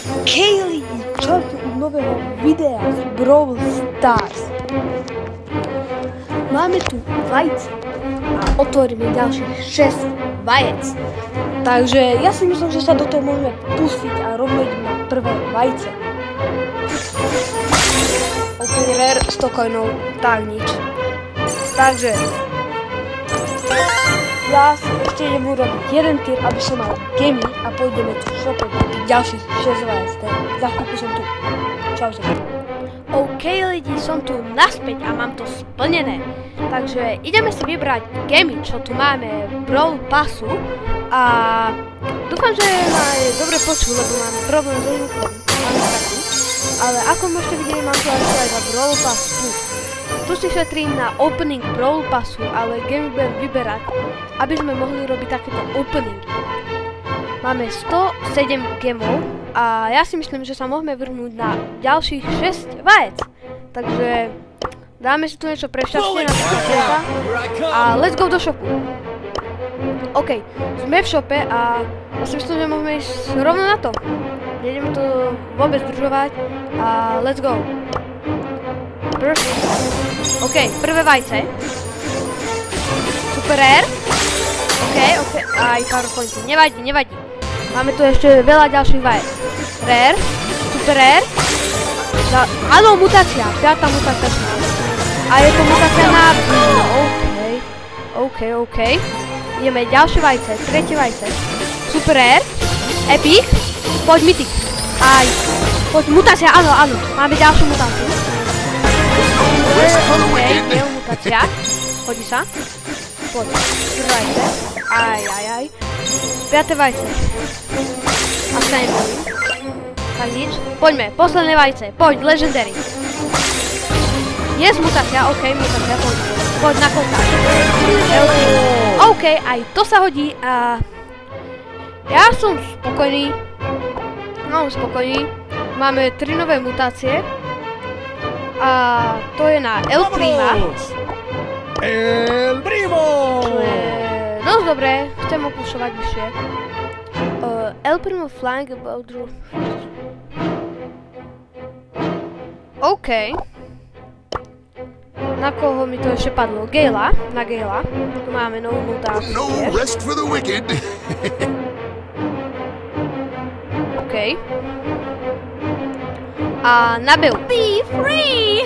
Kejli, čaute u nového videa z Brawl Stars. Máme tu vajce a otvoríme ďalších 6 vajec. Takže ja si myslím, že sa do toho môžeme pustiť a rovno idem na prvé vajce. OK, rare, 100 coinov, tak nič. Takže ja si ešte idem urobiť jeden tier, aby som mal gemy a pôjdeme tu v šope kúpiť ďalších 6 vajec. Za chvíľku som tu. Čaute. OK lidi, som tu naspäť a mám to splnené. Takže ideme si vybrať gemy, čo tu máme v Brawl Passu. A dúfam, že ma je dobre počuť, lebo máme problém s zvukom. Ale ako môžete vidieť, mám tu aj za Brawl Pass Plus. Tu si šetrím na opening Brawl Passu, ale gemy budem vyberať, aby sme mohli robiť takéto openingy. Máme 107 gemov a ja si myslím, že sa môžeme vrhnúť na ďalších 6 vajec. Takže dáme si tu niečo pre šťastie na sveta a let's go do shopu. OK, sme v šope a ja si myslím, že môžeme ísť rovno na to. Nejdeme to vôbec zdržovať a let's go. OK, prvé vajce. Super rare. OK, aj powerpointy, nevadí. Máme tu ešte veľa ďalších vajec. Rare, super rare. Áno, mutácia, 5. mutácia. A je to mutácia na... OK. Ideme ďalšie vajce, tretie vajce. Super rare, epic, poď mythic. Aj, poď mutácia, áno, máme ďalšiu mutáciu. OK, nie je mutácia. Hodí sa. Poď, prvé vajce. Aj. 5. vajce. A sa nebojím. Tak nič. Poďme, posledné vajce. Poď, legendary. Yes, mutácia, OK, mutácia, poď. Poď na kontakt. OK, aj to sa hodí a... Ja som spokojný. No, spokojný. Máme 3 nové mutácie. A to je na El Prima. El Primo! To je dosť dobré, chcem ho pušovať vyššie. El Primo flying about the... OK. Na koho mi to ešte padlo? Gala, na Gala. Tu máme novú mutáciu tiež. OK. A na Beu. Be free!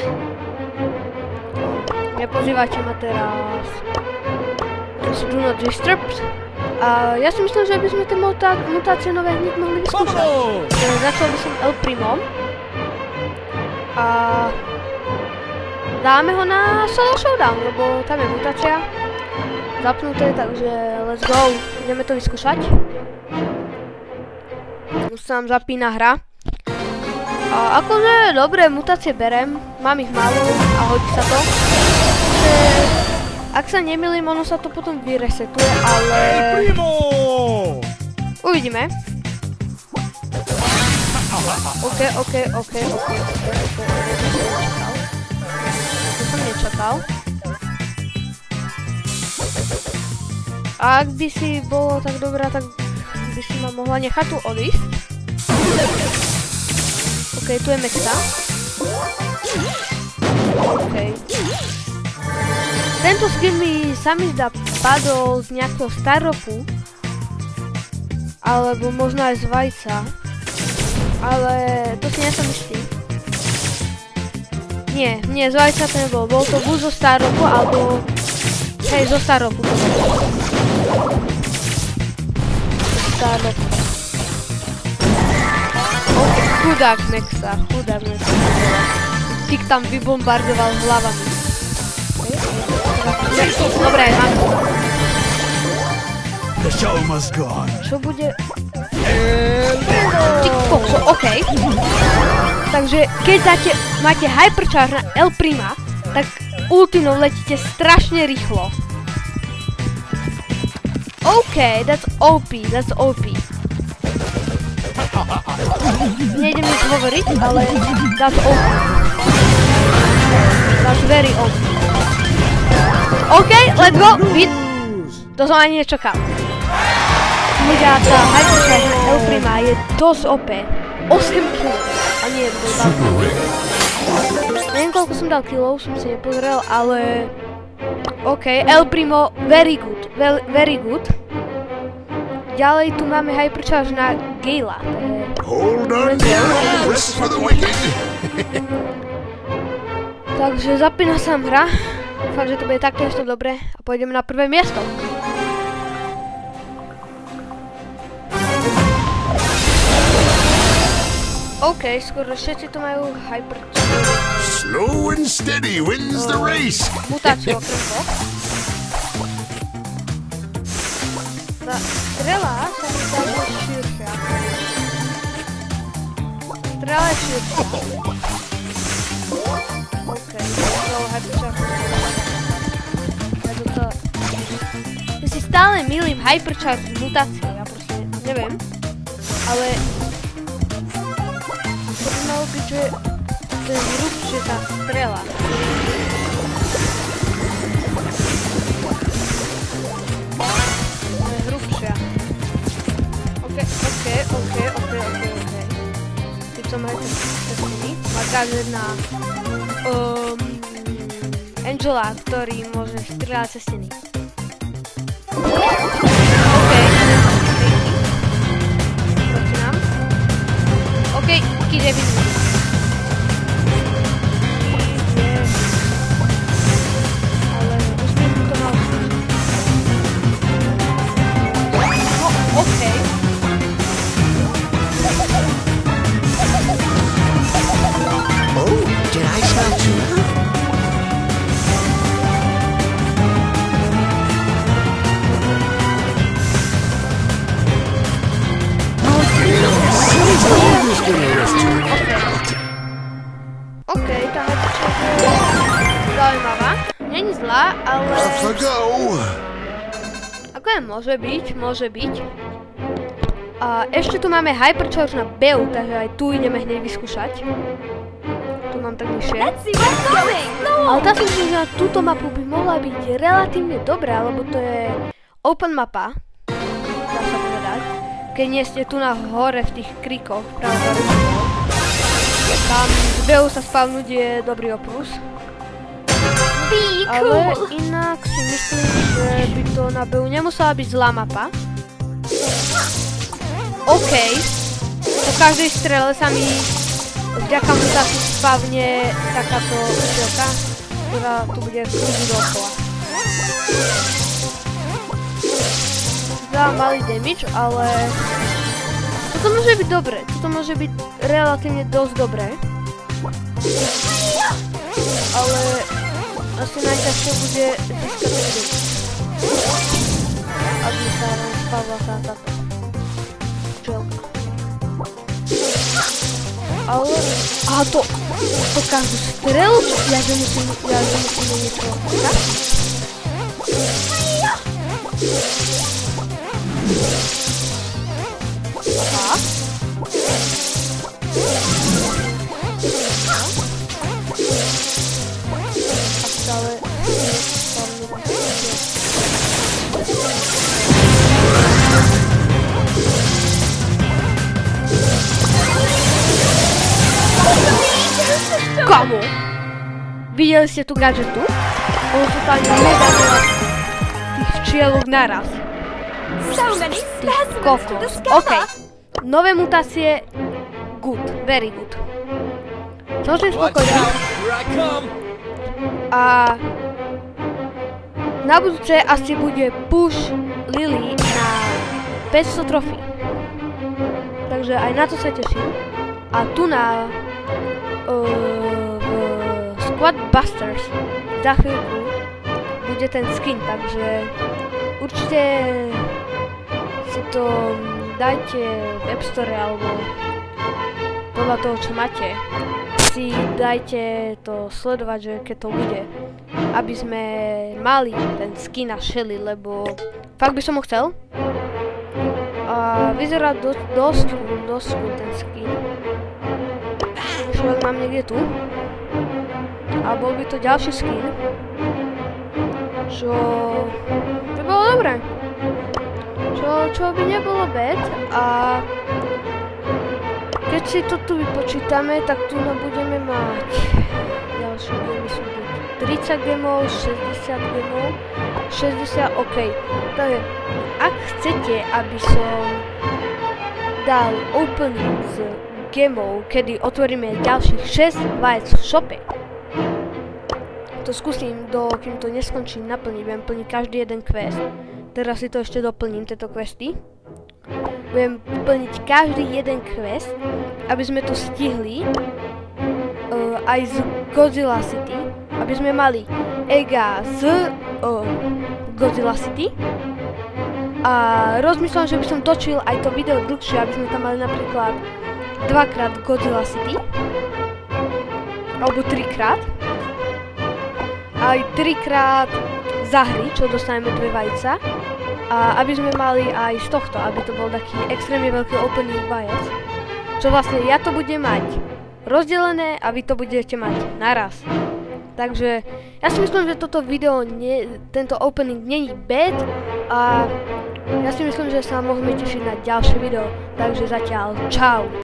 Nepozývajte ma teraz. Do not disturb. A ja si myslím, že by sme tie mutácie nové hneď mohli vyskúšať. Začal by som El Primom. A dáme ho na solo showdown, lebo tam je mutácia zapnuté, takže let's go. Ideme to vyskúšať. Už sa nám zapína hra. A akože dobré mutácie berem, mám ich málo a hodí sa to. Ak sa nemýlim, ono sa to potom vyresetuje, ale... Uvidíme. OK. To som nečakal. A ak by si bolo tak dobrá, tak by si ma mohla nechať tu odísť. OK, tu je Mexa. OK. Tento skin mi sa mi zdá padol z nejakého staropu. Alebo možno aj z vajca. Ale to si nesom istý. Nie, z vajca to nebolo. Bol to buď zo staropu, alebo... Hej, zo staropu to bolo. Staropu. OK, chudák Mexa. Tik tam vybombardoval hlavami. Dobre, mám to. Čo bude? TikTokso, OK. Takže keď máte Hypercharge na El Prima, tak ultinou letíte strašne rýchlo. OK, that's OP. Nejdem nič hovoriť, ale that's OP. That's very OP. OK, let's go, vid. To som ani nečakal. Ľudia, tá Hypercharge na El Prima je dosť OP. 8 kg. A nie, to bol balkón. Neviem, koľko som dal kilov, som si nepozrel, ale... OK, El Primo, very good, very good. Ďalej tu máme Hypercharge na Gala. Hold on dear, rest for the wicked. Takže zapína sa nám hra. Dúfam, že to bude takto ešte dobre a pôjdeme na prvé miesto. OK, skoro všetci tu majú Hypercharge. Slow and steady wins the race. Mutáciu okrem dvoch. Tá strela sa mi zdá, že je širšia. Strela je širšia. OK, to Hypercharge. Ja si stále milím Hypercharge mutáciu, ja proste neviem. Ale... to by malo byť, že to je hrubšie tá strela. To je hrubšia. OK. Keď som aj ten cestný, makáže na Angela, ktorý môže strieľať cez steny. OK. Proti nám. OK, kid je vidný. Ale už mi to malo slúžiť. No, OK. Oh, did I smell true love? OK, tá Hypercharge je zaujímavá. Není zlá, ale... Off I go. Ako je, môže byť. A ešte tu máme Hypercharge na Beu, takže aj tu ideme hneď vyskúšať. Tu mám tak vyššie. Ale tá si myslím, že na túto mapu by mohla byť relatívne dobrá, lebo to je open mapa. Dá sa povedať. Keď nie ste tu na hore v tých krikoch, práve hore. Tam z Beu sa spavnúť je dobrý oprus. Ale inak si myslím, že by to na Beu nemusela byť zlá mapa. OK. Po každej strele sa mi vďaka mutácii spavne takáto strelka, ktorá tu bude krúžiť dookola. Dá malý damage, ale toto môže byť dobre. Toto môže byť relatívne dosť dobré. Ale asi najťažšie bude získať ten damage. Aby sa nám spavla táto strelka. Ale... aha, to každú strelu? Ja že musíme niečo trafiť. Aha. A stále... Kamo? Videli ste tu gadžetu? Ono sú tam mega veľa tých včielok naraz. Tých kokos. OK. Nové mutácie. Good. Very good. Som si spokojný. A na budúce asi bude push Lily na 500 trofí. Takže aj na to sa teším. A tu na Squad Busters za chvíľku bude ten skin, takže určite si to dajte v App Store alebo podľa toho, čo máte. Si dajte to sledovať, že keď to bude, aby sme mali ten skin na Shelly, lebo fakt by som ho chcel. A vyzerá dosť cool ten skin. Človek mám niekde tu. A bol by to ďalší skin. Čo by bolo dobré. Čo by nebolo bad. A keď keď si to tu vypočítame, tak tu budeme mať ďalšie gemy sú 30 gemov, 60 gemov, 60, OK. Takže, ak chcete, aby som dal opening z gemov, kedy otvoríme ďalších 6 vajec v shope, to skúsim, kým to neskončím naplniť, budem plniť každý jeden quest. Teraz si to ešte doplním, tieto questy. Budem plniť každý jeden quest, aby sme to stihli aj z Godzilla City, aby sme mali Ega z Godzilla City. A rozmýšľam, že by som točil aj to video dlhšie, aby sme tam mali napríklad 2-krát Godzilla City, alebo 3-krát, aj 3-krát za hry, čo dostaneme 2 vajca. A aby sme mali aj z tohto, aby to bol taký extrémne veľký opening vajec. Čo vlastne ja to budem mať rozdelené a vy to budete mať naraz. Takže ja si myslím, že toto video, tento opening není bad a ja si myslím, že sa môžeme tešiť na ďalšie video. Takže zatiaľ čau.